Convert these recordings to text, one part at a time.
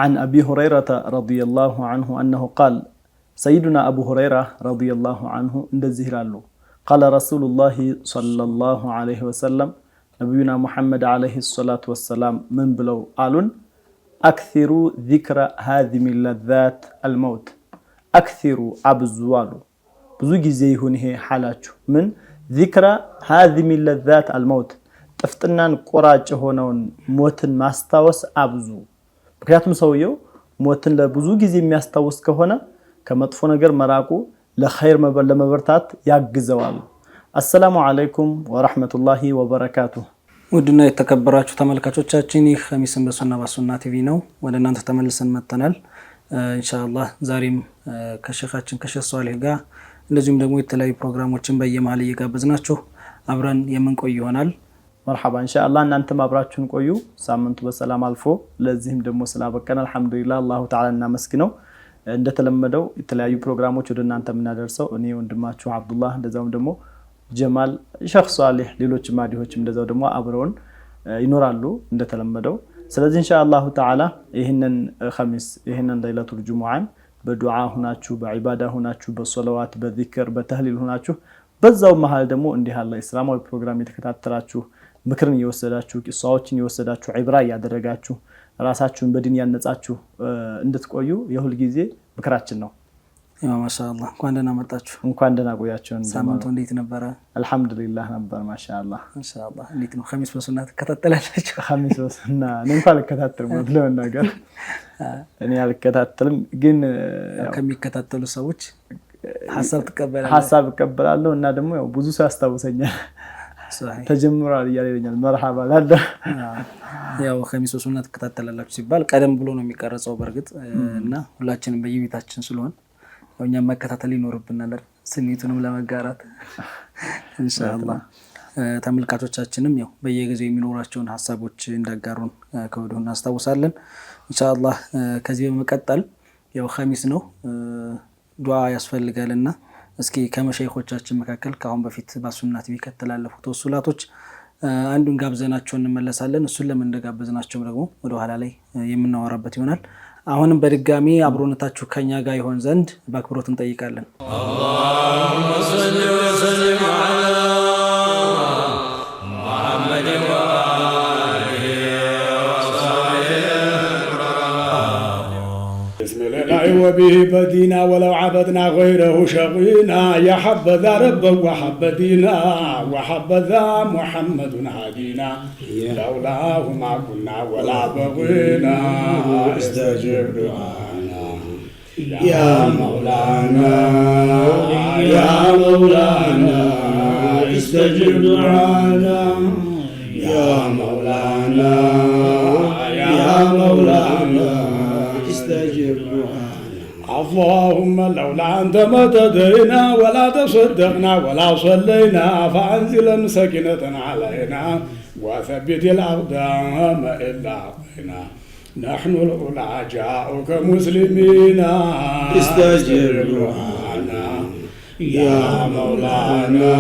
عن أبي هريرة رضي الله عنه أنه قال سيدنا أبو هريرة رضي الله عنه عند الزهرالو قال رسول الله صلى الله عليه وسلم نبينا محمد عليه الصلاة والسلام من بلو قالون أكثروا ذكر هذه من لذات الموت أكثروا أبزوالو ብዙ ጊዜ ይሁን ይሄ ሐላችሁ ምን ذكر هذه من لذات الموت ጥፍጥናን ቆራጭ ሆነውን ሞትን ማስታወስ አብዙ ምክንያቱም ሰውየው ሞትን ለብዙ ጊዜ የሚያስታውስ ከሆነ ከመጥፎ ነገር መራቁ ለኸይር ለመበርታት ያግዘዋል አሰላሙ አለይኩም ወራህመቱላሂ ወበረካቱሁ ውድና የተከበራችሁ ተመልካቾቻችን ይህ ኸሚስን በሱና ቲቪ ነው ወደ እናንተ ተመልሰን መጥተናል ኢንሻአላህ ዛሬም ከሸኻችን ከሸህ ሷሊህ ጋር እንደዚሁም ደግሞ የተለያዩ ፕሮግራሞችን በየመሃል እየጋበዝናችሁ አብረን የምንቆይ ይሆናል مرحبا ان شاء الله እናንተም አብራችሁን ቆዩ ሳምንቱ በሰላም አልፎ ለዚህም ደግሞ ስላበቀን አልহামዱሊላህ አላሁ ተዓላ እናመስግነው እንደተለመደው የተለያዩ ፕሮግራሞች ወደ እናንተ ምናደርሰው እኔ ወንድማችሁ አብዱላህ እንደዛውም ደግሞ ጀማል ሸህ ሷሊህ ሌሎች ማዲሆችም እንደዛው ደግሞ አብረውን ይኖራሉ እንደተለመደው ስለዚህ ኢንሻአላሁ ተዓላ ይሄንን ኸሚስ ይሄንን ለይለቱል ጁሙዓን በዱዓ ሆናችሁ በዒባዳ ሆናችሁ በሶላዋት በዚክር በተህሊል ሆናችሁ በዛው መሃል ደግሞ እንዲህ ያለ እስላማዊ ፕሮግራም የተከታተላችሁ ምክርን እየወሰዳችሁ ቂሳዎችን እየወሰዳችሁ ዒብራ ያደረጋችሁ ራሳችሁን በዲን ያነጻችሁ እንድትቆዩ የሁል ጊዜ ምክራችን ነው ያ ማሻአላህ እንኳን ደህና መጣችሁ እንኳን ደህና ቆያችሁ ሳምንቱ እንዴት ነበር አልহামዱሊላህ ነበር ማሻአላህ ኢንሻአላህ እንዴት ነው ኸሚስ በሱና ተከታተላችሁ ኸሚስ በሱና እንኳን ልከታተልም ለነገር እኔ አልከታተልም ግን ከሚከታተሉ ሰዎች ሐሳብ ተቀበላለሁ እና ደግሞ ያው ብዙ ሰው ያስታውሰኛል ተጀምሯል ይያለኛል መርሐባ ላለ ያው ኸሚስ በሱና ተከታተላላችሁ ሲባል ቀደም ብሎ ነው የሚቀርጸው በርግጥ እና ሁላችንም በየቤታችን ስለሆነ ወኛ መከታተል ይኖርብናል ስኒቱንም ለመጋራት ኢንሻአላህ ተመልካቾቻችንም ያው በየጊዜው የሚኖራቸውን ሐሳቦች እንዳጋሩን ከወዲሁ እናስታውሳለን ኢንሻአላህ ከዚህ በመቀጠል ያው ኸሚስ ነው ዱዓ ያስፈልጋልና እስኪ ከመሸይኾቻችን መካከል ካሁን በፊት በሱና ቲቪ ከተላለፉ ተወሱላቶች አንዱን ጋብዘናቸው እንመለሳለን እሱን ለምን እንደጋበዝናቸው ደግሞ ወደ ኋላ ላይ የምናወራበት ይሆናል አሁንም በድጋሚ አብሮነታችሁ ከኛ ጋር ይሆን ዘንድ በአክብሮት እንጠይቃለን አላሁመ ሰሊ ወሰለም ዐላ ሙሐመድ ወአሊሂ ወሰለም وبه بدينا ولو عبدنا غيره شقينا يا حبذا ربا وحبدينا وحبذا محمد هدينا لولاه ما كنا ولا بغينا استجب دعانا يا مولانا يا مولانا استجب دعانا يا مولانا يا مولانا استجب دعانا اللهم لولا أنت ما تدرينا ولا تصدقنا ولا صلينا فأنزل سكينة علينا وثبت الأقدام إلا أعطينا نحن الأولى جاءك مسلمين استجب دعانا يا مولانا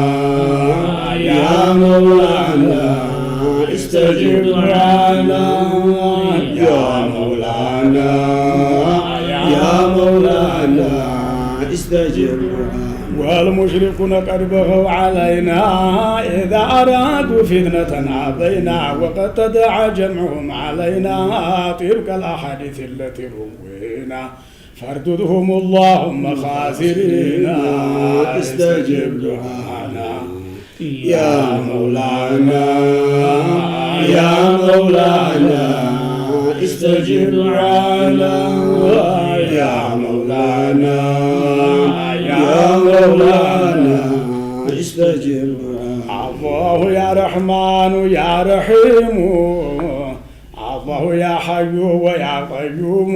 يا مولانا استجب دعانا يا مولانا يا مولانا استجب والمشركون قد بغوا علينا إذا أرادوا فتنة أبينا وقد تدعى جمعهم علينا تلك الأحاديث التي روينا فارددهم اللهم خاسرين استجب دعانا يا مولانا يا مولانا استجب دعانا يا مولانا يا مولانا استجب الله يا رحمن يا رحيم الله يا حي ويا قيوم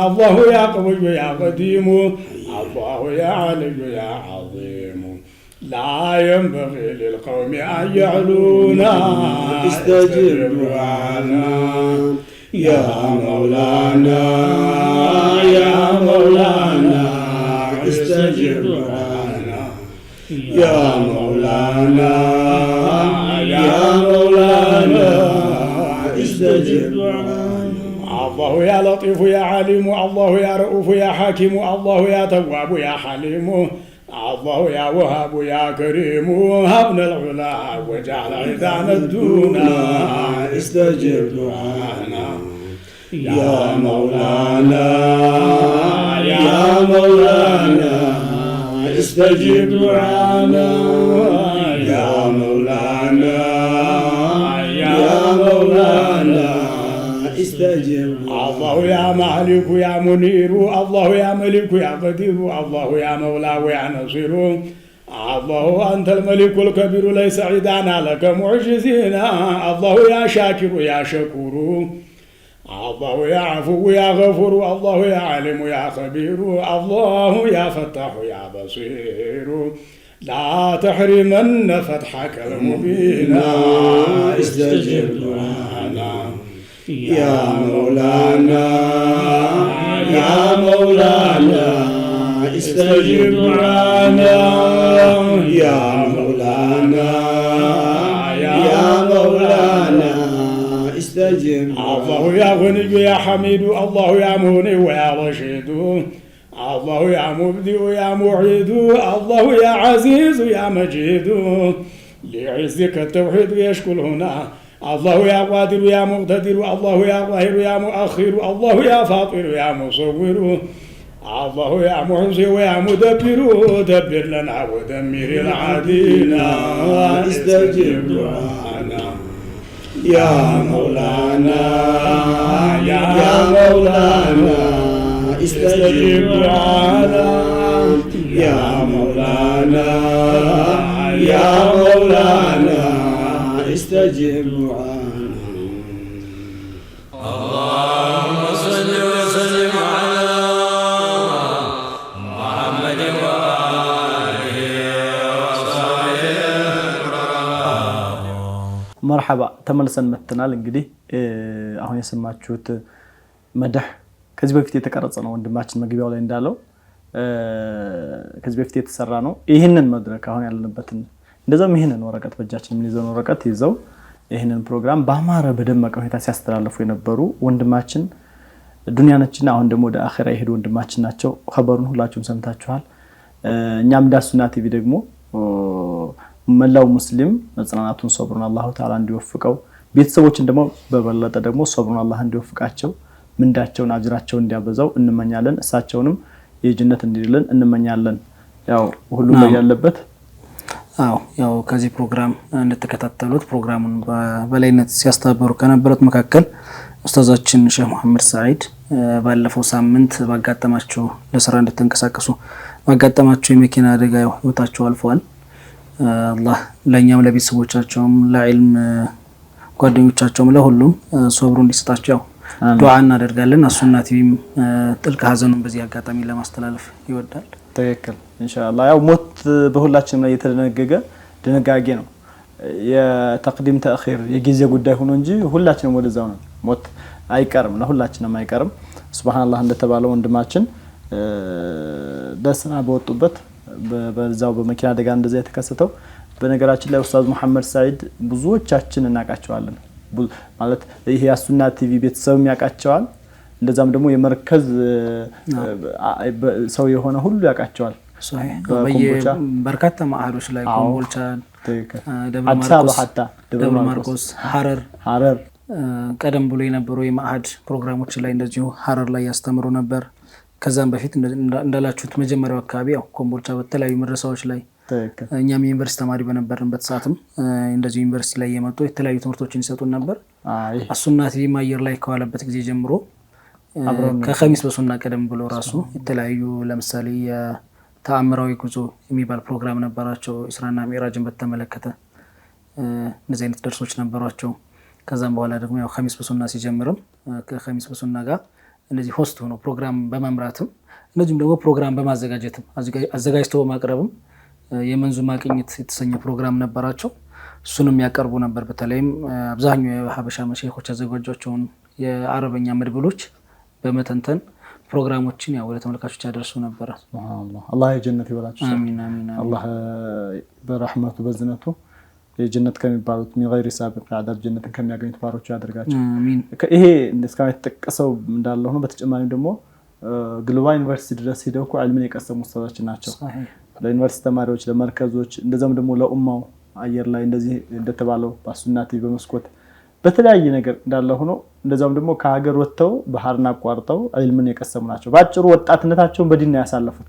الله يا قوي يا قديم الله يا علي يا عظيم لا ينبغي للقوم أن يعلونا استجب دعانا يا مولانا يا مولانا استجب دعانا يا مولانا يا مولانا استجب دعانا الله يا لطيف يا عليم الله يا رؤوف يا حكيم الله يا تواب يا حليم الله يا وهاب يا كريم هبنا العلا وجعل عيدان الدنا استجب دعانا يا مولانا يا مولانا استجب دعانا يا مولانا يا مولانا استجب الله يا مالك يا منير الله يا ملك يا قدير الله يا مولى يا نصير الله أنت الملك الكبير ليس عدانا لك معجزين الله يا شاكر يا شكور الله يا عفو يا غفور الله يا عليم يا خبير الله يا فتاح يا بصير لا تحرمن فتحك المبين استجب دعانا يا مولانا يا مولانا استجب دعانا يا مولانا يا مولانا استجب الله يا غني يا حميد الله يا مغني ويا رشيد الله يا مبدئ يا معيد الله يا عزيز يا مجيد لعزك التوحيد يشكل هنا الله يا قادر يا مقتدر الله يا ظاهر يا مؤخر الله يا فاطر يا مصور الله يا محسن ويا مدبر دبر لنا ودمر العادينا استجب دعانا يا مولانا يا مولانا استجب دعانا يا مولانا يا مولانا استجب دعانا اللهم صل وسلم على محمد وآله وصحبه مرحبا ተመልሰን መጥተናል። እንግዲህ አሁን የሰማችሁት መድህ ከዚህ በፊት የተቀረጸ ነው። ወንድማችን መግቢያው ላይ እንዳለው ከዚህ በፊት የተሰራ ነው። ይህንን መድረክ አሁን ያለንበትን እንደዛም ይህንን ወረቀት በእጃችን የምንይዘውን ወረቀት ይዘው ይህንን ፕሮግራም በአማረ በደመቀ ሁኔታ ሲያስተላልፉ የነበሩ ወንድማችን ዱንያ ነችና አሁን ደግሞ ወደ አኺራ የሄዱ ወንድማችን ናቸው። ኸበሩን ሁላችሁም ሰምታችኋል። እኛም ዳሱና ቲቪ ደግሞ መላው ሙስሊም መጽናናቱን ሶብሩን አላሁ ተዓላ እንዲወፍቀው ቤተሰቦችን ደግሞ በበለጠ ደግሞ ሶብሩን አላህ እንዲወፍቃቸው ምንዳቸውን አጅራቸውን እንዲያበዛው እንመኛለን። እሳቸውንም የጀነት እንዲልልን እንመኛለን። ያው ሁሉም ያለበት ያው ከዚህ ፕሮግራም እንደተከታተሉት ፕሮግራሙን በላይነት ሲያስተባበሩ ከነበሩት መካከል ኡስታዛችን ሼህ መሐመድ ሰዒድ ባለፈው ሳምንት ባጋጠማቸው ለስራ እንድትንቀሳቀሱ ባጋጠማቸው የመኪና አደጋ ህይወታቸው አልፈዋል። አላህ ለኛም ለቤተሰቦቻቸውም ለዒልም ጓደኞቻቸውም ለሁሉም ሶብሩ እንዲሰጣቸው ዱዓ እናደርጋለን። አሱና ቲቪም ጥልቅ ሀዘኑን በዚህ አጋጣሚ ለማስተላለፍ ይወዳል። ትክክል ኢንሻአላህ። ያው ሞት በሁላችንም ላይ የተደነገገ ድንጋጌ ነው። የተቅዲም ተአኺር የጊዜ ጉዳይ ሆኖ እንጂ ሁላችንም ወደዛው ነው። ሞት አይቀርም፣ ለሁላችንም አይቀርም። ሱብሃንአላህ እንደተባለው ወንድማችን በስራ በወጡበት በዛው በመኪና አደጋ እንደዛ የተከሰተው። በነገራችን ላይ ኡስታዝ መሐመድ ሰዒድ ብዙዎቻችን እናቃቸዋለን። ማለት ይሄ ያሱና ቲቪ ቤተሰብ ያቃቸዋል። እንደዛም ደግሞ የመርከዝ ሰው የሆነ ሁሉ ያቃቸዋል። በርካታ ማዕዶች ላይ ኮምቦልቻ፣ ደብረ ማርቆስ፣ ሐረር ቀደም ብሎ የነበሩ የማዕድ ፕሮግራሞች ላይ እንደዚሁ ሐረር ላይ ያስተምሩ ነበር። ከዛም በፊት እንዳላችሁት መጀመሪያው አካባቢ ያው ኮምቦልቻ በተለያዩ መድረሳዎች ላይ እኛም የዩኒቨርሲቲ ተማሪ በነበርንበት ሰዓትም እንደዚህ ዩኒቨርሲቲ ላይ የመጡ የተለያዩ ትምህርቶችን ይሰጡን ነበር። አሱና ቲቪ ማየር ላይ ከዋለበት ጊዜ ጀምሮ ከኸሚስ በሱና ቀደም ብሎ ራሱ የተለያዩ ለምሳሌ የተአምራዊ ጉዞ የሚባል ፕሮግራም ነበራቸው። ኢስራና ሚዕራጅን በተመለከተ እንደዚህ አይነት ደርሶች ነበሯቸው። ከዛም በኋላ ደግሞ ያው ኸሚስ በሱና ሲጀምርም ከኸሚስ በሱና ጋር እንደዚህ ሆስት ሆኖ ፕሮግራም በመምራትም እንደዚሁም ደግሞ ፕሮግራም በማዘጋጀትም አዘጋጅቶ በማቅረብም የመንዙማ ቅኝት የተሰኘ ፕሮግራም ነበራቸው። እሱንም ያቀርቡ ነበር። በተለይም አብዛኛው የሀበሻ መሸይኾች ያዘጋጇቸውን የአረበኛ መድብሎች በመተንተን ፕሮግራሞችን ያው ወደ ተመልካቾች ያደርሱ ነበር። ሱብሃንአላህ። አላህ የጀነት ይበላችሁ። አሚን አሚን። አላህ በረህመቱ በዝነቱ የጀነት ከሚባሉት من غير سابق عذاب ጀነትን ከሚያገኙት ባሮች ያደርጋቸው አሜን ይሄ እስካሁን የተጠቀሰው እንዳለ ሆኖ በተጨማሪም ደግሞ ግሎባል ዩኒቨርሲቲ ድረስ ሄደው ዒልምን የቀሰሙ ኡስታዞች ናቸው ለዩኒቨርሲቲ ተማሪዎች ለመርከዞች እንደዛም ደግሞ ለኡማው አየር ላይ እንደዚህ እንደተባለው ባሱናቲ በመስኮት በተለያየ ነገር እንዳለ ሆኖ እንደዛም ደግሞ ከሀገር ወጥተው ባህርና አቋርጠው ዒልምን የቀሰሙ ናቸው ባጭሩ ወጣትነታቸውን በዲን ነው ያሳለፉት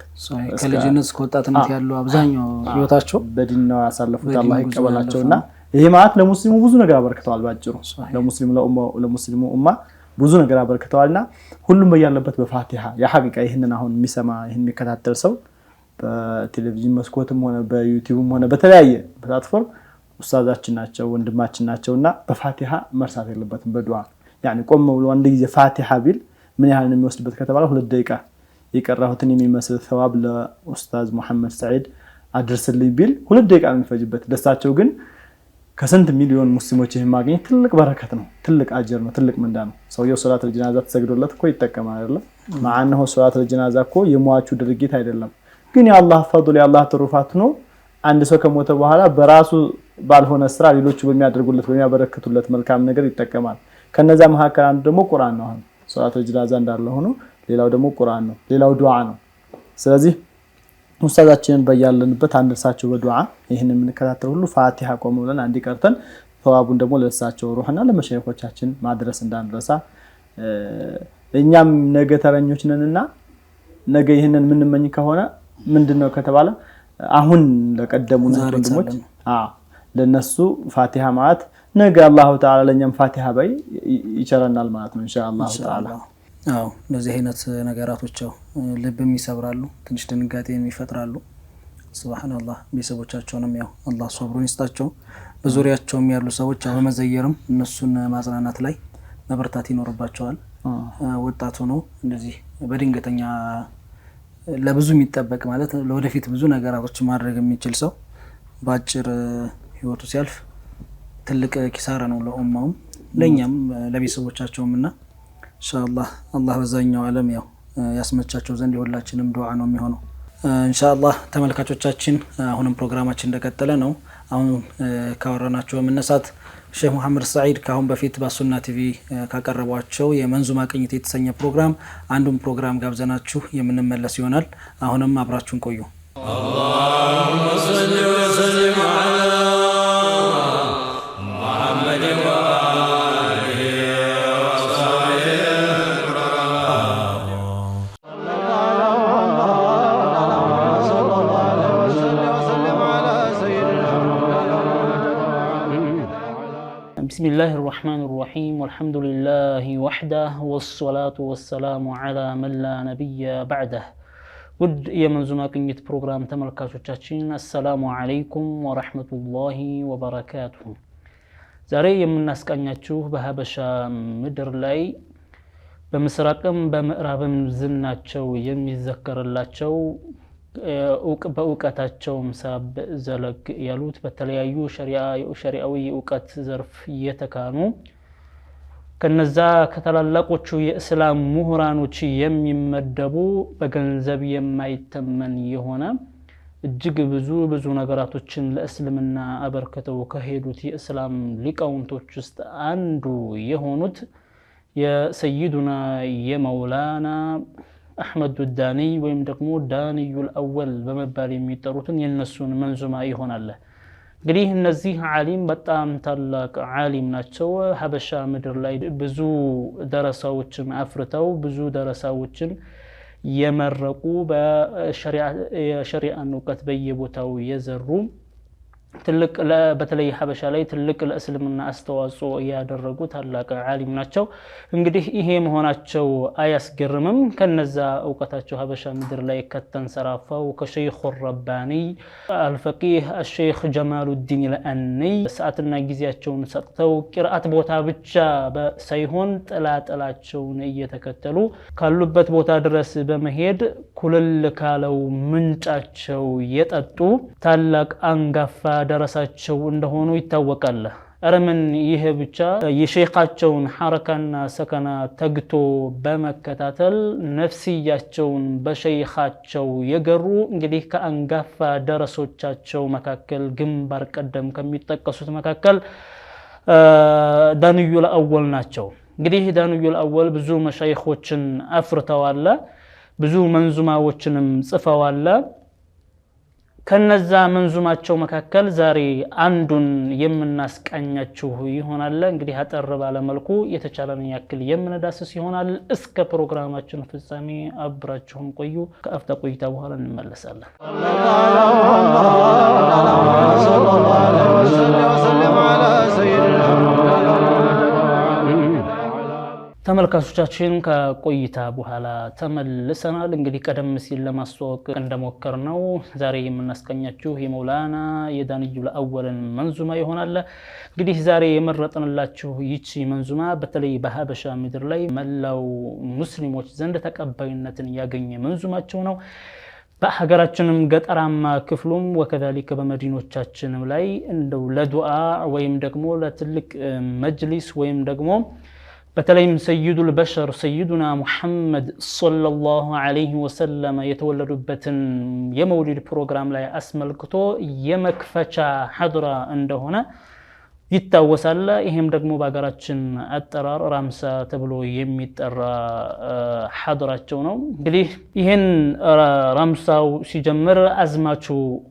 ከልጅነት እስከ ወጣትነት ያለው አብዛኛው ህይወታቸው በዲን ነው ያሳለፉት አላህ ይቀበላቸውና ይሄ ማለት ለሙስሊሙ ብዙ ነገር አበርክተዋል ባጭሩ ለሙስሊሙ ለኡማው ለሙስሊሙ ኡማ ብዙ ነገር አበርክተዋልና ሁሉም በያለበት በፋቲሃ ያሐቂቃ ይሄንን አሁን የሚሰማ ይሄን የሚከታተል ሰው በቴሌቪዥን መስኮትም ሆነ በዩቲዩብም ሆነ በተለያየ ፕላትፎርም ኡስታዛችን ናቸው ወንድማችን ናቸውና በፋቲሃ መርሳት የለበትም በዱዓ يعني ቆም ብሎ አንድ ጊዜ ፋቲሃ ቢል ምን ያህል ነው የሚወስድበት ከተባለ 2 ደቂቃ ይቀራሁትን የሚመስል ثواب ለኡስታዝ መሐመድ ሰዒድ አድርስልኝ ቢል 2 ደቂቃ ነው የሚፈጅበት ደሳቸው ግን ከስንት ሚሊዮን ሙስሊሞች ይሄን ማግኘት ትልቅ በረከት ነው ትልቅ አጀር ነው ትልቅ ምንዳ ነው ሰውየው ሶላት الجنازه ተሰግዶለት እኮ ይተከማል አይደል ማአነሁ ሶላት الجنازه እኮ የሟቹ ድርጊት አይደለም ግን የአላህ ፈضል የአላህ ትሩፋት ነው አንድ ሰው ከሞተ በኋላ በራሱ ባልሆነ ስራ ሌሎች በሚያደርጉለት በሚያበረክቱለት መልካም ነገር ይተከማል ከነዛ መሐከል አንዱ ደግሞ ቁርአን ነው ሶላት الجنازه እንዳለ ሆኖ ሌላው ደግሞ ቁርአን ነው ሌላው ዱዓ ነው ስለዚህ ኡስታዛችንን በያለንበት አንድርሳቸው በዱዓ ይሄንን የምንከታተል ሁሉ ፋቲሃ ቆም ብለን አንዲ ቀርተን ተዋቡን ደግሞ ለሳቸው ሩህና ለመሸይኾቻችን ማድረስ እንዳንረሳ እኛም ነገ ተረኞች ነንና ነገ ይሄንን ምንመኝ ከሆነ ምንድነው ከተባለ አሁን ለቀደሙና ወንድሞች ለነሱ ፋቲሃ ማለት ነገ አላሁ ተዓላ ለኛም ፋቲሃ ባይ ይቸረናል ማለት ነው ኢንሻአላህ ተዓላ አዎ ለዚህ አይነት ነገራቶች ልብም ይሰብራሉ ትንሽ ድንጋጤም ይፈጥራሉ ሱብሃንአላህ ቤተሰቦቻቸውንም ያው አላህ ሶብሩን ይስጣቸው በዙሪያቸውም ያሉ ሰዎች በመዘየርም እነሱን ማጽናናት ላይ መበርታት ይኖርባቸዋል ወጣቱ ነው እንደዚህ በድንገተኛ ለብዙ የሚጠበቅ ማለት ለወደፊት ብዙ ነገራቶች ማድረግ የሚችል ሰው ባጭር ህይወቱ ሲያልፍ ትልቅ ኪሳራ ነው ለኡማው ለኛም ለቤተሰቦቻቸውምና ኢንሻአላህ አላህ በዛኛው ዓለም ያው ያስመቻቸው ዘንድ ይሁላችንም ዱዓ ነው የሚሆነው ኢንሻአላህ ተመልካቾቻችን አሁንም ፕሮግራማችን እንደቀጠለ ነው አሁን ካወራናቸው መነሳት ሼህ መሐመድ ሰዒድ ካሁን በፊት በሱና ቲቪ ካቀረቧቸው የመንዙማ ቅኝት የተሰኘ ፕሮግራም አንዱን ፕሮግራም ጋብዘናችሁ የምንመለስ ይሆናል አሁንም አብራችሁን ቆዩ اللهم صل وسلم على محمد وآله وصحبه بسم الله الرحمن الرحيم والحمد لله وحده والصلاة والسلام على من لا نبي بعده ود የመንዙማ ቅኝት ፕሮግራም ተመልካቾቻችን አሰላሙ አለይኩም ወራህመቱላሂ ወበረካቱሁ ዛሬ የምናስቃኛችሁ በሀበሻ ምድር ላይ በመስራቅም በምዕራብም ዝናቸው የሚዘከርላቸው በእውቀታቸውም ሳብ ዘለግ ያሉት በተለያዩ ሸሪዓዊ እውቀት ዘርፍ የተካኑ ከነዛ ከተላላቆቹ የእስላም ምሁራኖች የሚመደቡ በገንዘብ የማይተመን የሆነ እጅግ ብዙ ነገራቶችን ለእስልምና አበርክተው ከሄዱት የእስላም ሊቃውንቶች ውስጥ አንዱ የሆኑት የሰይዱና የመውላና አህመድ ዳኒ ወይም ደግሞ ዳኒዩል አወል በመባል የሚጠሩትን የነሱን መንዙማ ይሆናል እንግዲህ እነዚህ ዓሊም በጣም ታላቅ ዓሊም ናቸው ሀበሻ ምድር ላይ ብዙ ደረሳዎችን አፍርተው ብዙ ደረሳዎችን የመረቁ በሸሪዓን እውቀት በየቦታው የዘሩ ትልቅ በተለይ ሀበሻ ላይ ትልቅ ለእስልምና አስተዋጽኦ ያደረጉ ታላቅ ዓሊም ናቸው እንግዲህ ይሄ መሆናቸው አያስገርምም ከነዛ እውቀታቸው ሀበሻ ምድር ላይ ከተንሰራፋው ከሸይኹ ረባኒ አልፈቂህ الشيخ جمال الدين الأني ሰዓትና ጊዜያቸውን ሰጥተው ቂራአት ቦታ ብቻ ሳይሆን ጥላጥላቸውን እየተከተሉ ካሉበት ቦታ ድረስ በመሄድ ኩልል ካለው ምንጫቸው የጠጡ ታላቅ አንጋፋ ደረሳቸው እንደሆኑ ይታወቃል አረምን ይሄ ብቻ የሼኻቸውን ሐረካና ሰከና ተግቶ በመከታተል ነፍስያቸውን በሼኻቸው የገሩ እንግዲህ ከአንጋፋ ደረሶቻቸው መካከል ግንባር ቀደም ከሚጠቀሱት መካከል ዳንዩል አወል ናቸው እንግዲህ ዳንዩል አወል ብዙ መሻይኾችን አፍርተዋል ብዙ መንዙማዎችንም ጽፈዋል ከነዛ መንዙማቸው መካከል ዛሬ አንዱን የምናስቃኛችሁ ይሆናል እንግዲህ አጠር ባለ መልኩ የተቻለን ያክል የምንዳስስ ይሆናል እስከ ፕሮግራማችን ፍጻሜ አብራችሁን ቆዩ ከአፍታ ቆይታ በኋላ እንመለሳለን ተመልካቾቻችን ከቆይታ በኋላ ተመልሰናል እንግዲህ ቀደም ሲል ለማስተዋወቅ እንደሞከርነው ዛሬ የምናስቀኛችሁ የመውላና የዳንዩል አወልን መንዙማ ይሆናል እንግዲህ ዛሬ የመረጥንላችሁ ይቺ መንዙማ በተለይ በሀበሻ ምድር ላይ መላው ሙስሊሞች ዘንድ ተቀባይነትን ያገኘ መንዙማቸው ነው በሀገራችንም ገጠራማ ክፍሉም ወከዛሊከ በመዲኖቻችንም ላይ እንደው ለዱዓ ወይም ደግሞ ለትልቅ መጅሊስ ወይም ደግሞ በተለይም ሰይዱል በሸር ሰይዱና ሙሐመድ ሰለላሁ ዐለይሂ ወሰለም የተወለዱበትን የመውሊድ ፕሮግራም ላይ አስመልክቶ የመክፈቻ ሐድራ እንደሆነ ይታወሳል ይሄም ደግሞ በአገራችን አጠራር ራምሳ ተብሎ የሚጠራ ሐድራቸው ነው እንግዲህ ይሄን ራምሳው ሲጀምር አዝማቹ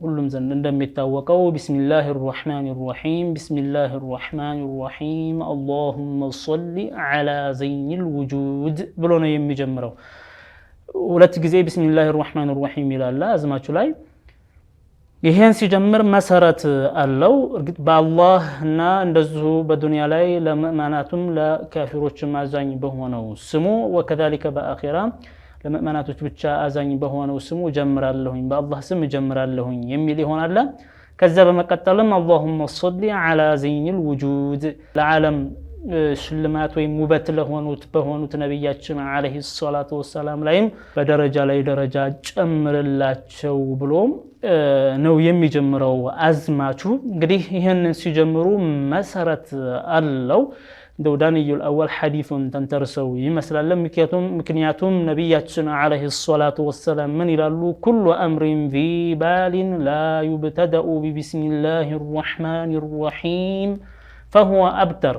ሁሉም ዘንድ እንደሚታወቀው ቢስሚላሂር ረህማኒር ረሂም ቢስሚላሂር ረህማኒር ረሂም አላሁመ ሶሊ ዐላ ዘይኒል ውጁድ ብሎ ነው የሚጀምረው ሁለት ጊዜ ቢስሚላሂር ረህማኒር ረሂም ይላል አዝማቹ ላይ ይሄን ሲጀምር መሰረት አለው እርግጥ በአላህና እንደዚሁ በዱንያ ላይ ለሙእሚናቱም ለካፊሮችም አዛኝ በሆነው ስሙ ወከዛሊከ በአኺራ ለሙእሚናቶች ብቻ አዛኝ በሆነው ስሙ ጀምራለሁኝ በአላህ ስም ጀምራለሁኝ የሚል ይሆናል ከዛ በመቀጠልም اللهم صل على زين الوجود ለዓለም ሽልማት ወይ ሙበት በሆኑት ነብያችን አለይሂ ሰላቱ ወሰለም ላይም በደረጃ ላይ ደረጃ ጨምርላቸው ብሎ ነው የሚጀምረው አዝማቹ እንግዲህ ይሄንን ሲጀምሩ መሰረት አለው እንደው ዳንዩል አወል ሐዲሱን ተንተርሰው ይመስላል ምክንያቱም ነብያችን አለይሂ ሰላቱ ወሰለም ምን ይላሉ ኩሉ አምሪን ዚ ባሊን ላ ይብተደኡ ቢስሚላሂር ረህማኒር ረሂም فهو أبتر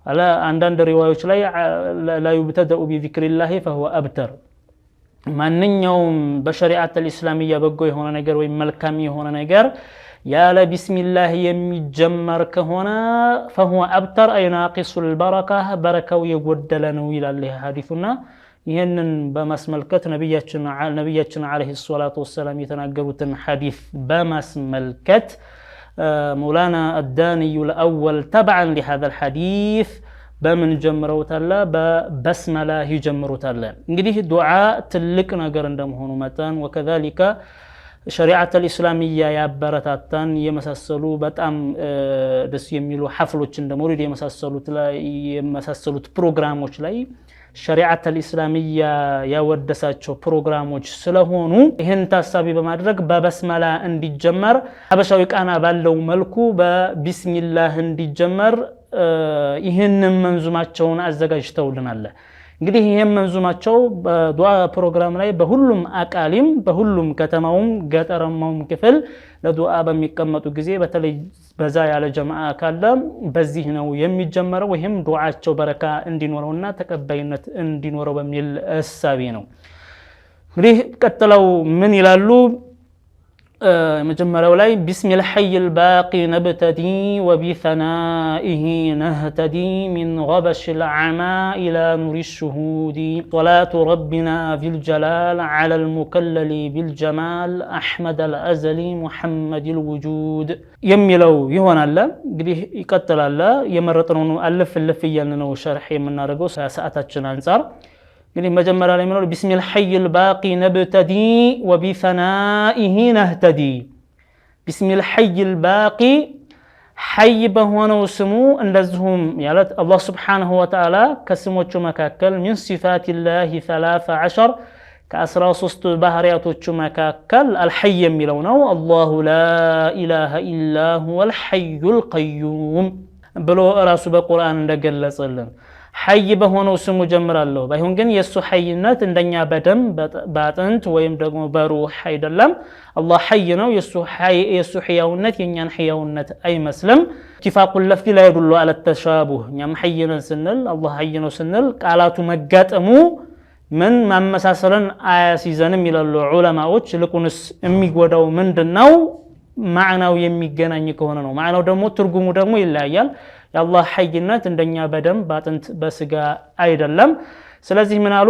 على عندنا روايات لا يبتدأ بذكر الله فهو أبتر ማንኛውም በሸሪዓት الاسلاميه በጎ የሆነ ነገር ወይ መልካም የሆነ ነገር ያለ ቢስሚላህ የሚጀመር ከሆነ فهو أبتر أي ناقص البركة بركው የጎደለ ነው ይላል ይሄ ሐዲሱና ይሄንን በማስመልከት ነብያችን አለይሂ ሰላቱ ወሰለም የተናገሩትን ሐዲስ በማስመልከት مولانا الدانيul الأول تبعا لهذا الحديث በምን ጀምረውታል በበስመላ ይጀምሩታል እንግዲህ ዱዓ ትልቅ ነገር እንደመሆኑ መጠን ወከዛሊከ ሸሪዓት الاسلاميه ያበረታታን የመሳሰሉ በጣም ደስ የሚሉ ሐፍሎች እንደመውሊድ የመሳሰሉት ፕሮግራሞች ላይ ሸሪዓት الاسلاميه ያወደሳቸው ፕሮግራሞች ስለሆኑ ይሄን ታሳቢ በማድረግ በበስመላ እንዲጀመር ሐበሻዊ ቃና ባለው መልኩ በቢስሚላህ እንዲጀመር ይሄንን መንዙማቸውን አዘጋጅተውልናል እንግዲህ ይሄን መንዙማቸው በዱዓ ፕሮግራም ላይ በሁሉም አቃሊም በሁሉም ከተማውም ገጠራማውም ክፍል ለዱዓ በሚቀመጡ ጊዜ በተለይ በዛ ያለ ጀማዓ ካለ በዚህ ነው የሚጀመረው ይሄም ዱዓቸው በረካ እንዲኖረውና ተቀባይነት እንዲኖረው በሚል እሳቤ ነው እንግዲህ ቀጥለው ምን ይላሉ مجمّروا لي بسم الحي الباقي نبتدي وبثنائه نهتدي من غبش العمى إلى نور الشهود صلاة ربنا ذي الجلال على المكلل بالجمال أحمد الأزلي محمد الوجود يميلو يهون الله قديه يقتل الله يمرطنون ألف اللفية لنو شرحي من نارقو ساعتاتنا انصار يعني مجمّر على منور بسم الحي الباقي نبتدي وبثنائه نهتدي بسم الحي الباقي حي بهونه سمو اندزهم يالت الله سبحانه وتعالى كسموچو مكاكل من صفات الله 13 كأسرى صست بحرياتوچو مكاكل الحي يميلونو الله لا إله إلا هو الحي القيوم ብሎ ራሱ በቁርአን እንደገለጸልን ሐይ በሆነው ስሙ ጀምራለሁ ባይሆን ግን የሱ ሐይነት እንደኛ በደም ባጥንት ወይም ደግሞ በሩህ አይደለም አላህ ሐይ ነው የሱ ሕያውነት የኛን ሕያውነት አይመስልም ኢትፋቁል ለፍዚ ላይ ይዱሉ አለ ተሻቡህ እኛም ሐይ ነን ስንል አላህ ሐይ ነው ስንል ቃላቱ መጋጠሙ ምን ማመሳሰልን አያሲዘንም ይላሉ ዑለማዎች ልቁንስ የሚጎዳው ምንድነው ማዕናው የሚገናኝ ከሆነ ነው ማዕናው ደግሞ ትርጉሙ ደግሞ ይለያያል የአላህ ሐይነት እንደኛ በደም ባጥንት በስጋ አይደለም ስለዚህ ምን አሉ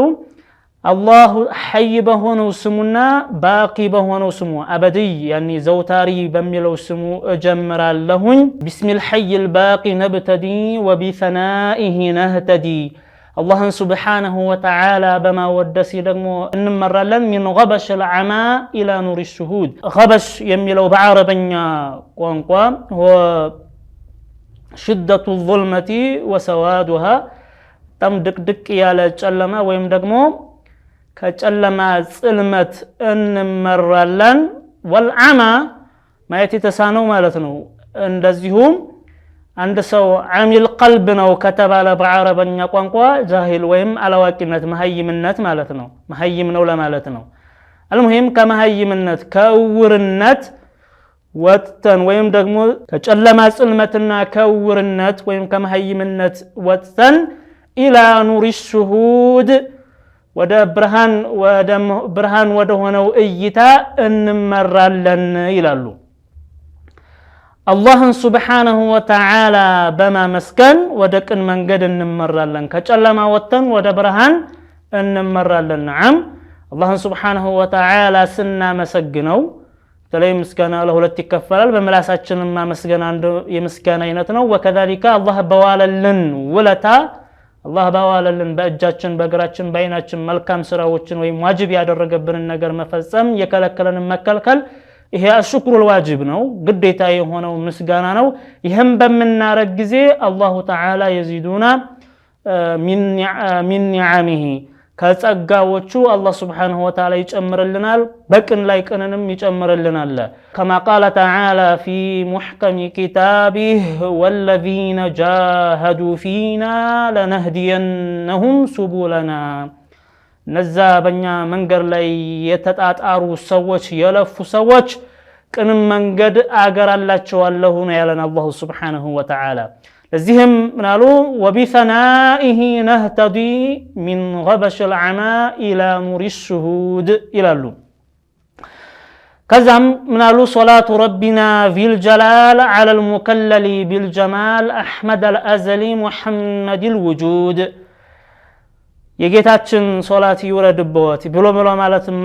አላህ ሐይ በሆነው ስሙና ባቂ በሆነው ስሙ አበዲ ያኒ ዘውታሪ በሚለው ስሙ እጀምራለሁኝ ቢስሚል ሐይል ባቂ ነብተዲ ወቢሰናኢሂ ነህተዲ አላህን ሱብሓነሁ ወተዓላ በማወደስ ደግሞ እንመራለን ሚን ገበሽ العማ ኢላ ኑር الشهود ገበሽ የሚለው በአረበኛ ቋንቋ ሽደቱ الظልመቲ ወሰዋዱሃ በጣም ድቅድቅ ያለ ጨለማ ወይም ደግሞ ከጨለማ ጽልመት እንመራለን ወልዓማ ማየት የተሳነው ማለት ነው እንደዚሁም አንድ ሰው አሚል ቀልብ ነው ከተባለ በአረበኛ ቋንቋ ጃሂል ወይም አላዋቂነት መሐይምነት ማለት ነው መሐይም ነው ለማለት ነው አልሙሂም ከመሐይምነት ከውርነት ወጥተን ወይም ደግሞ ከጨለማ ጽልመትና ከውርነት ወይም ከመሐይምነት ወጥተን ኢላ ኑር الشهود ወደ ብርሃን ወደ ሆነው እይታ እንመራለን ይላሉ አላህን ሱብሓነሁ ወተዓላ በማመስገን ወደ ቅን መንገድ እንመራለን ከጨለማ ወጥተን ወደ ብርሃን እንመራለን ነዓም አላህን ሱብሓነሁ ወተዓላ ስናመሰግነው ተለይ ምስጋና ለሁለት ይከፈላል በመላሳችን ማመስገን አንዱ የምስጋና አይነት ነው ወከዛሊካ አላህ በዋለልን ውለታ አላህ በዋለልን በእጃችን በእግራችን በአይናችን መልካም ስራዎችን ወይም ዋጅብ ያደረገብንን ነገር መፈጸም የከለከለንን መከልከል ይሄ አሽኩሩል ዋጅብ ነው ግዴታ የሆነው ምስጋና ነው ይሄም በመናረግ ጊዜ አላሁ ተዓላ የዚዱና ሚን ኒዓሚሂ ከጸጋዎቹ አላህ Subhanahu Wa Ta'ala ይጨምርልናል በቅን ላይ ቅንንም ይጨምርልናል كما قال تعالى في محكم كتابه والذين جاهدوا فينا لنهدينهم سبلنا ነዛ በእኛ መንገድ ላይ የተጣጣሩ ሰዎች የለፉ ሰዎች ቅንም መንገድ አገራላቸዋለሁ ነው ያለን አላህ Subhanahu Wa Ta'ala ለዚህም ምናሉ ወቢሰናኢሂ ነህተዲ ሚን ገበሽ العማ ኢላ ኑር الشهود ይላሉ ከዛም ምናሉ ሶላቱ ረቢና ፊል ጀላል ዐለ المكلل بالجمال احمد الازلي محمد الوجود የጌታችን ሶላት ይወረድበት ብሎ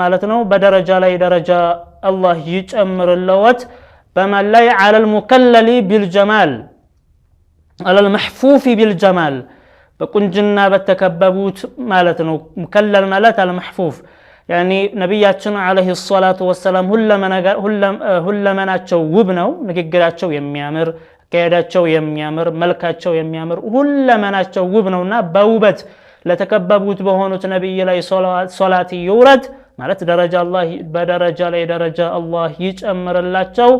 ማለት ነው በደረጃ ላይ ደረጃ አላህ ይጨምርልዎት በመላይ على المكلل بالجمال على المحفوف بالجمال በቁንጅና በተከበቡት ማለት ነው مكلل ማለት على المحفوف يعني ነብያችን አለይሂ ሰላቱ ወሰለም ሁለመናቸው ውብ ነው ንግግራቸው የሚያምር ከያዳቸው የሚያምር መልካቸው የሚያምር ሁለመናቸው ውብ ነውና በውበት ለተከበቡት በሆኑት ነብይ ላይ ሶላት ይውረድ ማለት ደረጃ አላህ በደረጃ ላይ ደረጃ አላህ ይጨምርላቸው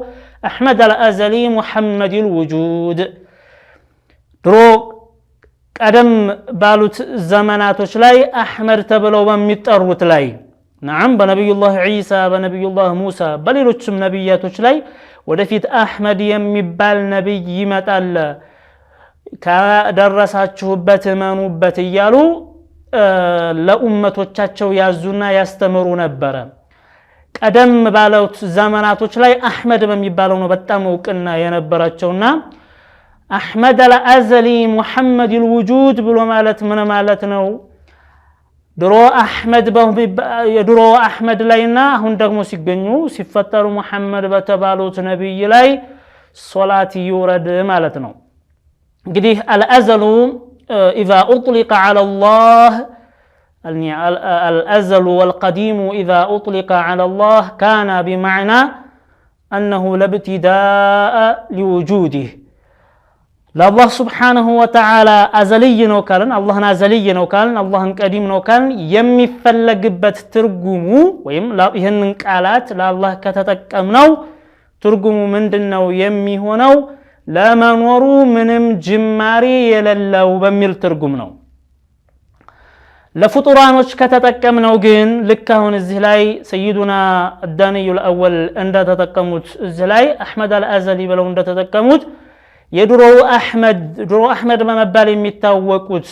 አህመድ አልአዘሊ ሙሐመድ الوجود ድሮ ቀደም ባሉት ዘመናቶች ላይ አህመድ ተብለው በሚጠሩት ላይ نعم በነብዩላህ ዒሳ በነብዩላህ ሙሳ በሌሎችም ነብያቶች ላይ ወደፊት አህመድ የሚባል ነብይ ይመጣል ከደረሳችሁበት መኑበት ይያሉ ለኡመቶቻቸው ያዙና ያስተምሩ ነበር ቀደም ባሉት ዘመናቶች ላይ አህመድ በሚባለው ነው በጣም እውቅና የነበራቸውና አህመድ አልአዘሊ ሙሐመድ الوجود ብሎ ማለት ምን ማለት ነው ድሮ አህመድ ላይና አሁን ደግሞ ሲገኙ ሲፈጠሩ ሙሐመድ በተባሉት ነብይ ላይ ሶላት ይውረድ ማለት ነው እንግዲህ الازل اذا اطلق على الله الازل والقديم اذا اطلق على الله كان بمعنى انه لا ابتداء لوجوده لله سبحانه وتعالى ازلي ነው ካልን አላህን አዘልይ ነው ካልን አላህን ቀዲም ነው ካልን የሚፈለግበት ትርጉሙ ወይም ይሄንን ቃላት ለአላህ ከተጠቀምነው ትርጉሙ ምንድነው የሚሆነው ለመኖሩ ምንም ጅማሬ የሌለው በሚል ትርጉም ነው። ለፍጡራኖች ከተጠቀምነው ግን ልክ አሁን እዚህ ላይ ሰይዱና አዳንዩል አወል እንደተጠቀሙት እዚህ ላይ አህመድ አልአዘሊ ብለው እንደተጠቀሙት የድሮ አህመድ በመባል የሚታወቁት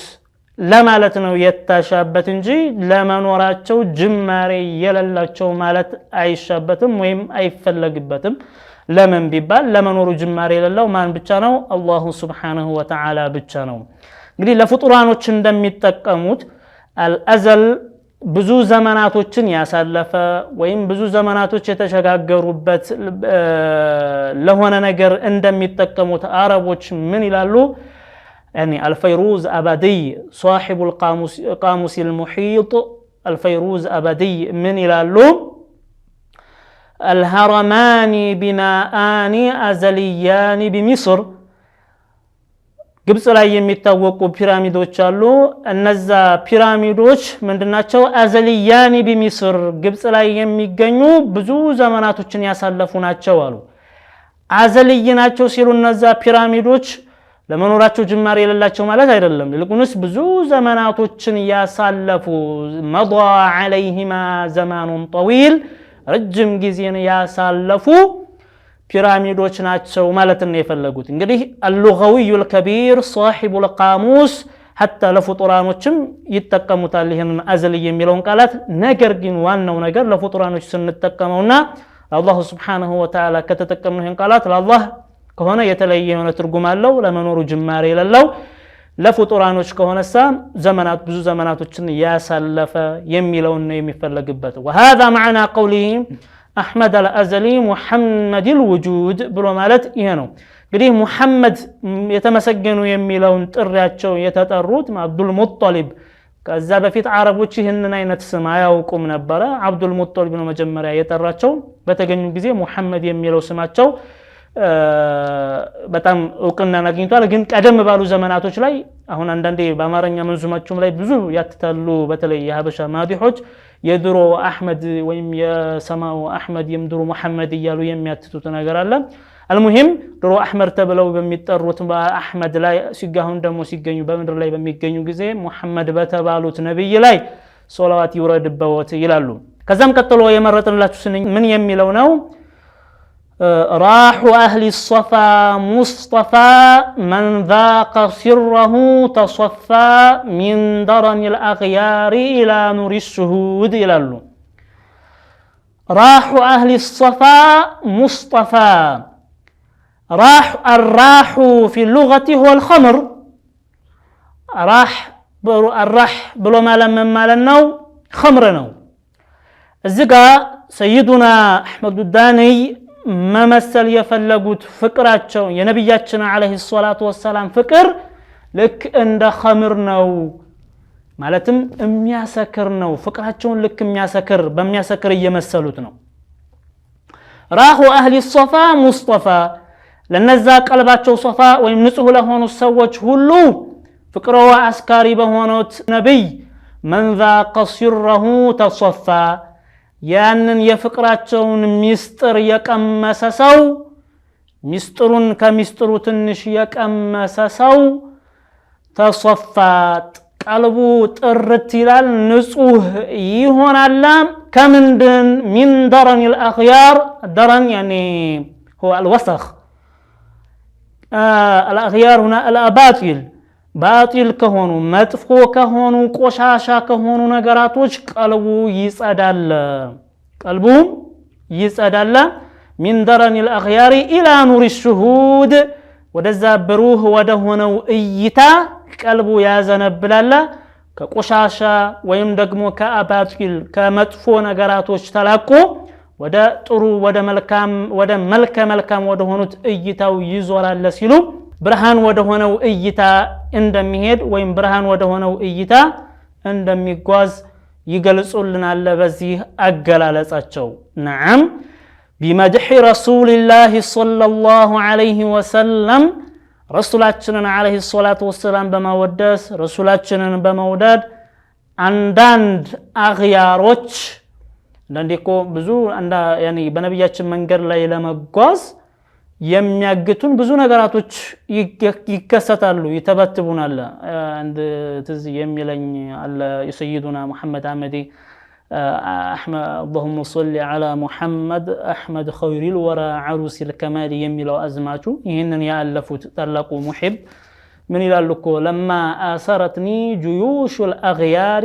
ለማለት ነው የታሻበት እንጂ ለመኖራቸው ጅማሬ የሌላቸው ማለት አይሻበትም ወይም አይፈለግበትም። ለምን ቢባል ለመኖሩ ጅማሬ የሌለው ማን ብቻ ነው? አላሁ ሱብሓነሁ ወተዓላ ብቻ ነው። እንግዲህ ለፍጡራኖች እንደሚጠቀሙት አልአዘል ብዙ ዘመናቶችን ያሳለፈ ወይም ብዙ ዘመናቶች የተሸጋገሩበት ለሆነ ነገር እንደሚጠቀሙት አረቦች ምን ይላሉ? يعني الفيروز أبدي صاحب القاموس المحيط الفيروز أبدي من يلالو الهرمان بناءان أزليان بمصر ግብጽ ላይ የሚታወቁ ፒራሚዶች አሉ። እነዛ ፒራሚዶች ምንድናቸው? አዘልያኒ በሚስር ግብጽ ላይ የሚገኙ ብዙ ዘመናቶችን ያሳለፉ ናቸው አሉ። አዘልይ ናቸው ሲሉ እነዛ ፒራሚዶች ለመኖራቸው ጅማሬ የሌላቸው ማለት አይደለም። ይልቁንስ ብዙ ዘመናቶችን ያሳለፉ መضى عليهما زمان طويل ረጅም ጊዜን ያሳለፉ ፒራሚዶች ናቸው ማለት ነው የፈለጉት። እንግዲህ اللغوي الكبير صاحب القاموس حتى ለፍጡራኖችም ይተቀሙታል ይሄን አዘልይ የሚለውን ቃላት። ነገር ግን ዋናው ነገር ለፍጡራኖች ስንተቀመውና አላህ Subhanahu Wa Ta'ala ከተጠቀምነው ይሄን ቃላት ለአላህ ከሆነ የተለየ የሆነ ትርጉም አለው። ለመኖሩ ጅማሬ የሌለው ለፍጡራኖች ከሆነሳ ዘመናት ብዙ ዘመናቶችን ያሳለፈ የሚለውን ነው የሚፈለግበት። وهذا معنى قوله أحمد الأزلي محمد الوجود ብሎ ማለት ይሄ ነው። እንግዲህ ሙሐመድ የተመሰገኑ የሚለውን ጥሪያቸው የተጠሩት አብዱል ሙጠሊብ ከዛ በፊት አረቦች ይህንን አይነት ስም አያውቁም ነበር። አብዱል ሙጠሊብ ነው መጀመሪያ የጠራቸው። በተገኙ ጊዜ ሙሐመድ የሚለው ስማቸው በጣም እውቅናን አግኝቷል። ግን ቀደም ባሉ ዘመናቶች ላይ አሁን አንዳንዴ በአማርኛ መንዙማቸውም ላይ ብዙ ያትታሉ። በተለይ የሀበሻ ማዲሖች የድሮ አህመድ ወይም የሰማው አህመድ የምድሩ መሐመድ እያሉ የሚያትቱት ነገር አለ። አልሙሂም ድሮ አህመድ ተብለው በሚጠሩት በአህመድ ላይ ሲጋሁን ደግሞ ሲገኙ በምድር ላይ በሚገኙ ጊዜ ሙሐመድ በተባሉት ነብይ ላይ ሶላዋት ይውረድበት ይላሉ። ከዛም ቀጥሎ የመረጥንላችሁ ስንኝ ምን የሚለው ነው? راح أهل الصفا مصطفى من ذاق سره تصفى من درن الأغيار إلى نور الشهود إلى اللون. راح أهل الصفا مصطفى الراح في اللغة هو الخمر. الراح بلو مالا من مالنا خمرنا. الزقا سيدنا أحمد الداني መመሰል የፈለጉት ፍቅራቸው የነብያችን አለይሂ ሰላቱ ወሰለም ፍቅር ልክ እንደ ኸምር ነው ማለትም የሚያሰክር ነው። ፍቅራቸውን ልክ የሚያሰክር በሚያሰክር እየመሰሉት ነው። ራሁ አህሊ ሶፋ ሙስጠፋ ለነዛ ቀልባቸው ሶፋ ወይም ንጹህ ለሆኑ ሰዎች ሁሉ ፍቅረው አስካሪ በሆኑት ነብይ من ذاق سره تصفى ያንን የፍቅራቸውን ሚስጥር የቀመሰ ሰው ሚስጥሩን ከሚስጥሩ ትንሽ የቀመሰ ሰው ተصفات ቀልቡ ጥርት ይላል ንጹህ ይሆናል። ከምንድን من درن الأخيار درن يعني هو الوسخ الأخيار هنا الأباطيل باطل ከሆኑ መጥፎ ከሆኑ ቆሻሻ ከሆኑ ነገራቶች ቀልቡ ይጸዳል። من درن الأخيار إلى نور الشهود ወደዛ ብሩህ ወደ ሆነው እይታ ቀልቡ ያዘነብላል። ከቆሻሻ ወይም ደግሞ ከአባጢል ከመጥፎ ነገራቶች ተላቆ ወደ ጥሩ ወደ መልካም ወደ ሆኑት እይታው ይዞራል ሲሉ ብርሃን ወደ ሆነው እይታ እንደሚሄድ ወይም ብርሃን ወደ ሆነው እይታ እንደሚጓዝ ይገልጹልናል በዚህ አገላለጻቸው። ነዓም بمدح رسول الله صلى الله عليه وسلم رسولاتنا عليه الصلاة والسلام بمودس رسولاتنا بمودد عندند أغياروች እንደንዲኮ ብዙ እንዳ ያኒ በነብያችን መንገድ ላይ ለመጓዝ የሚያግቱን ብዙ ነገራቶች ይከሰታሉ ይተበትቡናል አንድ ትዝ የሚለኝ አለ የሰይዱና መሐመድ አህመዲ اللهم صل على محمد أحمد خير الورى عروس الكمال يميلو أزماتو يهنن يألفوت تلقوا محب من يلالكو لما آثرتني جيوش الأغيار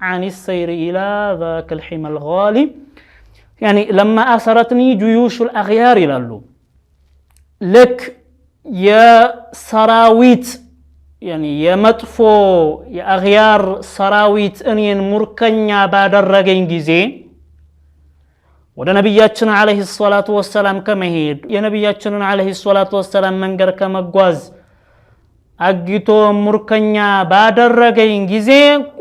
عن السير إلى ذاك الحمى الغالي يعني لما آثرتني جيوش الأغيار يلالو لك يا سراويت يعني የመጥፎ የአግያር ሰራዊት እኔን ሙርከኛ ባደረገኝ ጊዜ ወደ ነብያችን አለይሂ ሰላቱ ወሰለም ከመሄድ የነብያችንን አለይሂ ሰላቱ ወሰለም መንገር ከመጓዝ አግቶ ሙርከኛ ባደረገኝ ጊዜ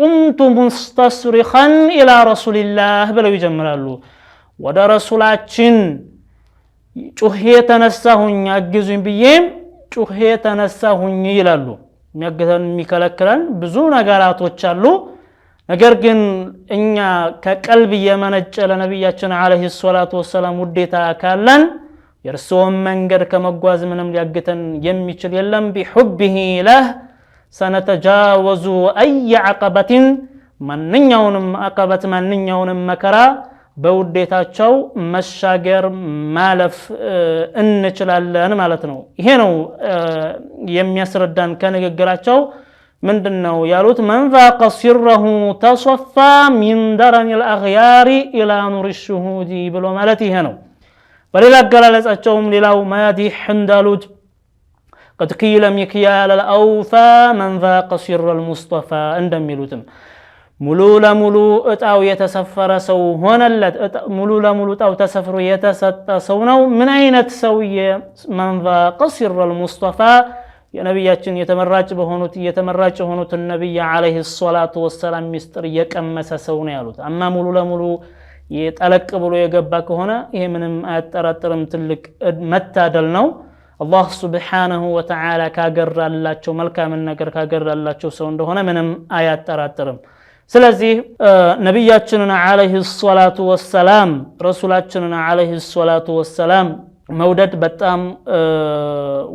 ቁምቱ ሙስtasرخን الى رسول الله ብለው ይጀምራሉ ወደ ረሱላችን ጩሄ ተነሳሁኝ አግዙኝ ብዬ ጩሄ ተነሳሁኝ ይላሉ የሚያገተን የሚከለክለን ብዙ ነገራቶች አሉ ነገር ግን እኛ ከቀልብ የመነጨ ለነብያችን አለይሂ ሰላቱ ወሰለም ውዴታ ካለን የርሱም መንገድ ከመጓዝ ምንም ሊያገተን የሚችል የለም بحبه له سنتجاوز اي عقبه ማንኛውንም አቀበት ማንኛውንም መከራ በውዴታቸው መሻገር ማለፍ እንችላለን ማለት ነው ይሄ ነው የሚያስረዳን ከንግግራቸው ምንድነው ያሉት من ذاق سره تصفى من درن الاغيار الى نور الشهود ብሎ ማለት ይሄ ነው በሌላ አገላለጻቸውም ሌላው ማዲህ እንዳሉት قد قيل مكيال الاوفى من ذاق سر المصطفى እንደሚሉትም ሙሉ ለሙሉ እጣው የተሰፈረ ሰው ሆነለት ሙሉ ለሙሉ እጣው ተሰፍሮ የተሰጠ ሰው ነው ምን አይነት ሰውዬ መንዛ ቀሲር المصطفى የነብያችን የተመራጭ ሆኑት ነብይ አለይሂ ሰላቱ ወሰለም ሚስጥር የቀመሰ ሰው ነው ያሉት አማ ሙሉ ለሙሉ የጠለቅ ብሎ የገባ ከሆነ ይሄ ምንም አያጠራጥርም ትልቅ መታደል ነው አላህ Subhanahu Wa Ta'ala ካገራላቸው መልካም ነገር ካገራላቸው ሰው እንደሆነ ምንም አያጠራጥርም ስለዚህ ነብያችንን አለይሂ ሰላቱ ወሰለም ረሱላችንን አለይሂ ሰላቱ ወሰለም መውደድ በጣም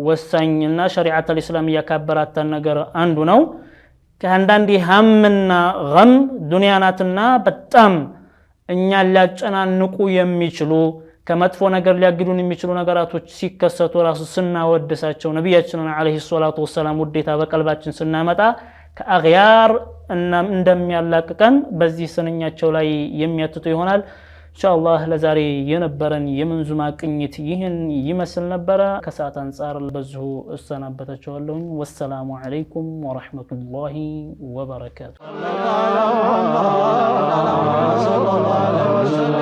ወሳኝና ሸሪዓት الاسلام ያካበራተን ነገር አንዱ ነው ከአንዳንድ ሀምና ገም ዱንያናትና በጣም እኛ ሊያጨናንቁ የሚችሉ ከመጥፎ ነገር ሊያግዱን የሚችሉ ነገራቶች ሲከሰቱ ራሱ ስናወድሳቸው ነብያችንን አለይሂ ሰላቱ ወሰለም ውዴታ በቀልባችን ስናመጣ ከአግያር እንደሚያላቅቀን በዚህ ስንኛቸው ላይ የሚያትቱ ይሆናል ኢንሻአላህ ለዛሬ የነበረን የመንዙማ ቅኝት ይህን ይመስል ነበር ከሰዓት አንፃር በዚሁ እሰናበታችኋለሁ ወሰላሙ አለይኩም ወራህመቱላሂ ወበረካቱ ሰለላሁ ዐለይሂ ወሰለም